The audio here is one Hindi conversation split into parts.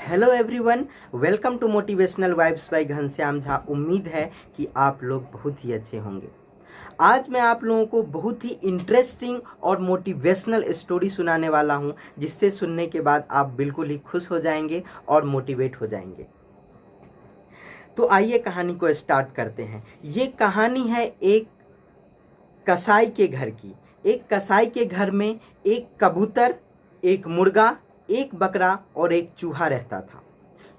Hello everyone, welcome to motivational vibes by Ghanshyam Jha. उम्मीद है कि आप लोग बहुत ही अच्छे होंगे। आज मैं आप लोगों को बहुत ही इंटरेस्टिंग और मोटिवेशनल स्टोरी सुनाने वाला हूं, जिससे सुनने के बाद आप बिल्कुल ही खुश हो जाएंगे और मोटिवेट हो जाएंगे। तो आइए कहानी को स्टार्ट करते हैं। ये कहानी है एक कसाई के घर की। एक कसाई के घर में एक कबूतर, एक मुर्गा, एक बकरा और एक चूहा रहता था।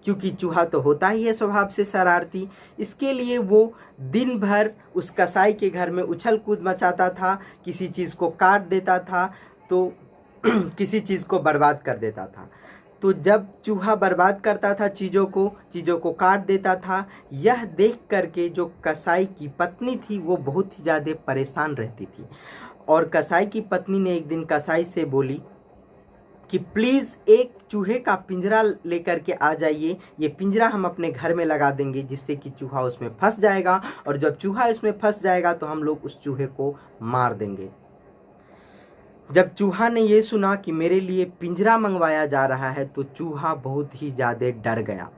क्योंकि चूहा तो होता ही है स्वभाव से शरारती, इसके लिए वो दिन भर उस कसाई के घर में उछल कूद मचाता था, किसी चीज़ को काट देता था तो किसी चीज़ को बर्बाद कर देता था। तो जब चूहा बर्बाद करता था चीज़ों को काट देता था, यह देख करके जो कसाई की पत्नी थी वो बहुत ही ज़्यादा परेशान रहती थी। और कसाई की पत्नी ने एक दिन कसाई से बोली कि प्लीज़ एक चूहे का पिंजरा लेकर के आ जाइए। ये पिंजरा हम अपने घर में लगा देंगे, जिससे कि चूहा उसमें फंस जाएगा, और जब चूहा इसमें फंस जाएगा तो हम लोग उस चूहे को मार देंगे। जब चूहा ने ये सुना कि मेरे लिए पिंजरा मंगवाया जा रहा है तो चूहा बहुत ही ज़्यादा डर गया।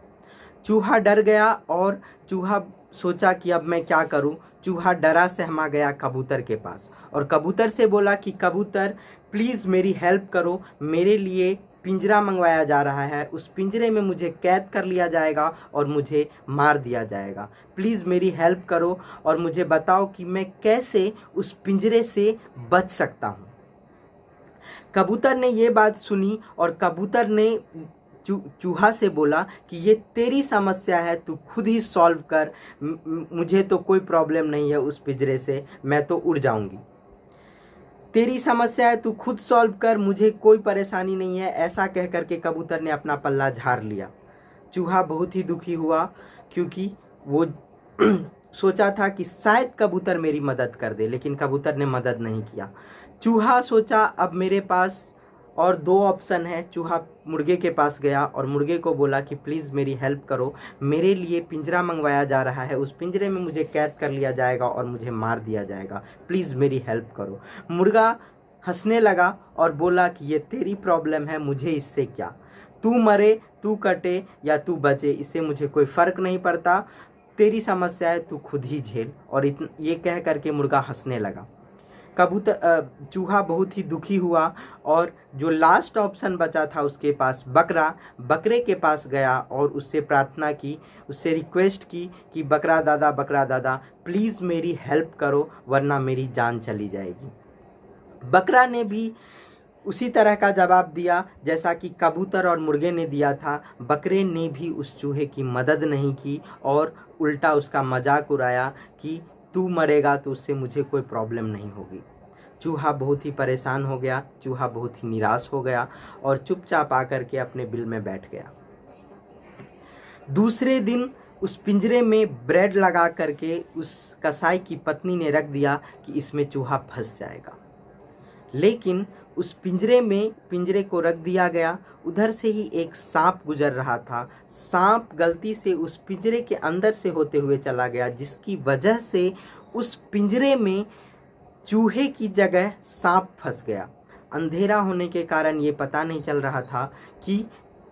चूहा डर गया और चूहा सोचा कि अब मैं क्या करूं। चूहा डरा सहमा गया कबूतर के पास और कबूतर से बोला कि कबूतर प्लीज़ मेरी हेल्प करो, मेरे लिए पिंजरा मंगवाया जा रहा है, उस पिंजरे में मुझे कैद कर लिया जाएगा और मुझे मार दिया जाएगा। प्लीज़ मेरी हेल्प करो और मुझे बताओ कि मैं कैसे उस पिंजरे से बच सकता हूँ। कबूतर ने ये बात सुनी और कबूतर ने चूहा से बोला कि ये तेरी समस्या है, तू खुद ही सॉल्व कर, मुझे तो कोई प्रॉब्लम नहीं है उस पिंजरे से, मैं तो उड़ जाऊंगी। तेरी समस्या है, तू खुद सॉल्व कर, मुझे कोई परेशानी नहीं है। ऐसा कह करके कबूतर ने अपना पल्ला झाड़ लिया। चूहा बहुत ही दुखी हुआ, क्योंकि वो सोचा था कि शायद कबूतर मेरी मदद कर दे, लेकिन कबूतर ने मदद नहीं किया। चूहा सोचा अब मेरे पास और दो ऑप्शन है। चूहा मुर्गे के पास गया और मुर्गे को बोला कि प्लीज़ मेरी हेल्प करो, मेरे लिए पिंजरा मंगवाया जा रहा है, उस पिंजरे में मुझे कैद कर लिया जाएगा और मुझे मार दिया जाएगा, प्लीज़ मेरी हेल्प करो। मुर्गा हंसने लगा और बोला कि ये तेरी प्रॉब्लम है, मुझे इससे क्या, तू मरे, तू कटे या तू बचे, इससे मुझे कोई फ़र्क नहीं पड़ता, तेरी समस्या है, तू खुद ही झेल। और ये कह करके मुर्गा हंसने लगा। चूहा बहुत ही दुखी हुआ और जो लास्ट ऑप्शन बचा था उसके पास बकरे के पास गया और उससे प्रार्थना की, उससे रिक्वेस्ट की कि बकरा दादा प्लीज़ मेरी हेल्प करो, वरना मेरी जान चली जाएगी। बकरा ने भी उसी तरह का जवाब दिया जैसा कि कबूतर और मुर्गे ने दिया था। बकरे ने भी उस चूहे की मदद नहीं की और उल्टा उसका मजाक उड़ाया कि तू मरेगा तो उससे मुझे कोई प्रॉब्लम नहीं होगी। चूहा बहुत ही परेशान हो गया, चूहा बहुत ही निराश हो गया और चुपचाप आकर के अपने बिल में बैठ गया। दूसरे दिन उस पिंजरे में ब्रेड लगा करके उस कसाई की पत्नी ने रख दिया कि इसमें चूहा फंस जाएगा। लेकिन उस पिंजरे को रख दिया गया, उधर से ही एक सांप गुजर रहा था। सांप गलती से उस पिंजरे के अंदर से होते हुए चला गया, जिसकी वजह से उस पिंजरे में चूहे की जगह सांप फंस गया। अंधेरा होने के कारण ये पता नहीं चल रहा था कि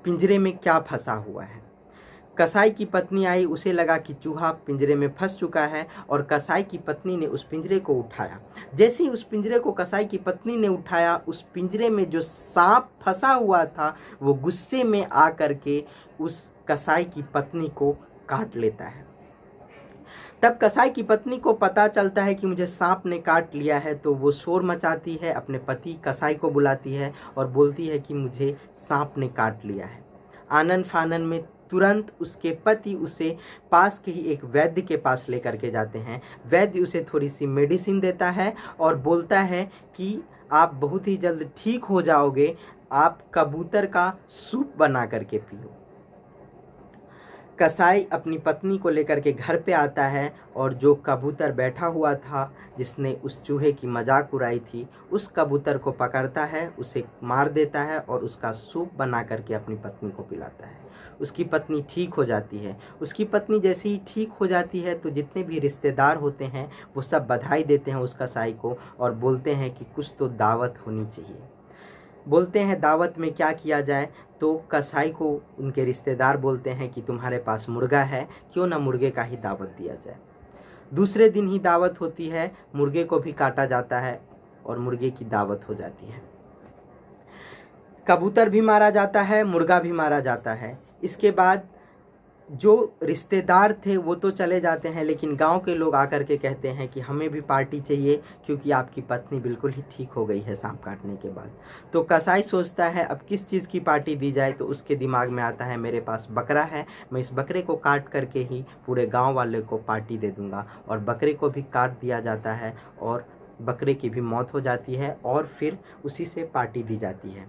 पिंजरे में क्या फंसा हुआ है। कसाई की पत्नी आई, उसे लगा कि चूहा पिंजरे में फंस चुका है और कसाई की पत्नी ने उस पिंजरे को उठाया। जैसे ही उस पिंजरे को कसाई की पत्नी ने उठाया, उस पिंजरे में जो सांप फंसा हुआ था वो गुस्से में आकर के उस कसाई की पत्नी को काट लेता है। तब कसाई की पत्नी को पता चलता है कि मुझे सांप ने काट लिया है, तो वो शोर मचाती है, अपने पति कसाई को बुलाती है और बोलती है कि मुझे सांप ने काट लिया है। आनन फानन में तुरंत उसके पति उसे पास के ही एक वैद्य के पास लेकर के जाते हैं। वैद्य उसे थोड़ी सी मेडिसिन देता है और बोलता है कि आप बहुत ही जल्द ठीक हो जाओगे, आप कबूतर का सूप बना करके पियो। कसाई अपनी पत्नी को लेकर के घर पे आता है और जो कबूतर बैठा हुआ था जिसने उस चूहे की मजाक उड़ाई थी, उस कबूतर को पकड़ता है, उसे मार देता है और उसका सूप बना करके अपनी पत्नी को पिलाता है। उसकी पत्नी ठीक हो जाती है। उसकी पत्नी जैसे ही ठीक हो जाती है तो जितने भी रिश्तेदार होते हैं वो सब बधाई देते हैं उस कसाई को और बोलते हैं कि कुछ तो दावत होनी चाहिए। बोलते हैं दावत में क्या किया जाए, तो कसाई को उनके रिश्तेदार बोलते हैं कि तुम्हारे पास मुर्गा है, क्यों ना मुर्गे का ही दावत दिया जाए। दूसरे दिन ही दावत होती है, मुर्गे को भी काटा जाता है और मुर्गे की दावत हो जाती है। कबूतर भी मारा जाता है, मुर्गा भी मारा जाता है। इसके बाद जो रिश्तेदार थे वो तो चले जाते हैं, लेकिन गांव के लोग आकर के कहते हैं कि हमें भी पार्टी चाहिए, क्योंकि आपकी पत्नी बिल्कुल ही ठीक हो गई है सांप काटने के बाद। तो कसाई सोचता है अब किस चीज़ की पार्टी दी जाए, तो उसके दिमाग में आता है मेरे पास बकरा है, मैं इस बकरे को काट करके ही पूरे गाँव वाले को पार्टी दे दूँगा। और बकरे को भी काट दिया जाता है और बकरे की भी मौत हो जाती है और फिर उसी से पार्टी दी जाती है।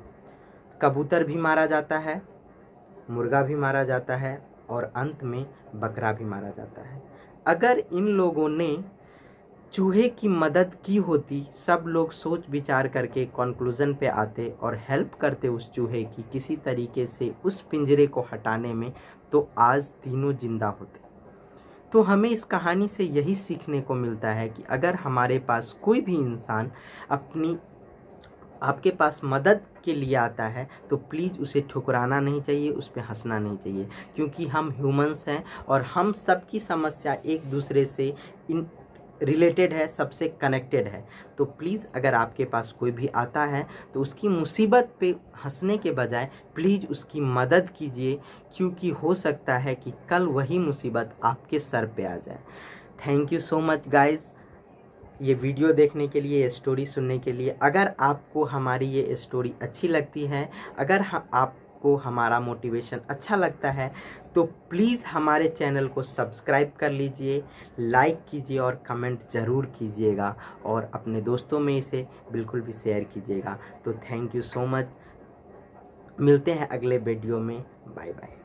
कबूतर भी मारा जाता है, मुर्गा भी मारा जाता है और अंत में बकरा भी मारा जाता है। अगर इन लोगों ने चूहे की मदद की होती, सब लोग सोच विचार करके कंक्लूजन पे आते और हेल्प करते उस चूहे की किसी तरीके से उस पिंजरे को हटाने में, तो आज तीनों जिंदा होते। तो हमें इस कहानी से यही सीखने को मिलता है कि अगर हमारे पास कोई भी इंसान आपके पास मदद के लिए आता है, तो प्लीज़ उसे ठुकराना नहीं चाहिए, उस पर हंसना नहीं चाहिए, क्योंकि हम ह्यूमंस हैं और हम सबकी समस्या एक दूसरे से रिलेटेड है, सबसे कनेक्टेड है। तो प्लीज़ अगर आपके पास कोई भी आता है तो उसकी मुसीबत पे हंसने के बजाय प्लीज़ उसकी मदद कीजिए, क्योंकि हो सकता है कि कल वही मुसीबत आपके सर पे आ जाए। Thank you so much guys, ये वीडियो देखने के लिए, ये स्टोरी सुनने के लिए। अगर आपको हमारी ये स्टोरी अच्छी लगती है, अगर आपको हमारा मोटिवेशन अच्छा लगता है, तो प्लीज़ हमारे चैनल को सब्सक्राइब कर लीजिए, लाइक कीजिए और कमेंट ज़रूर कीजिएगा और अपने दोस्तों में इसे बिल्कुल भी शेयर कीजिएगा। तो थैंक यू सो मच, मिलते हैं अगले वीडियो में। Bye bye.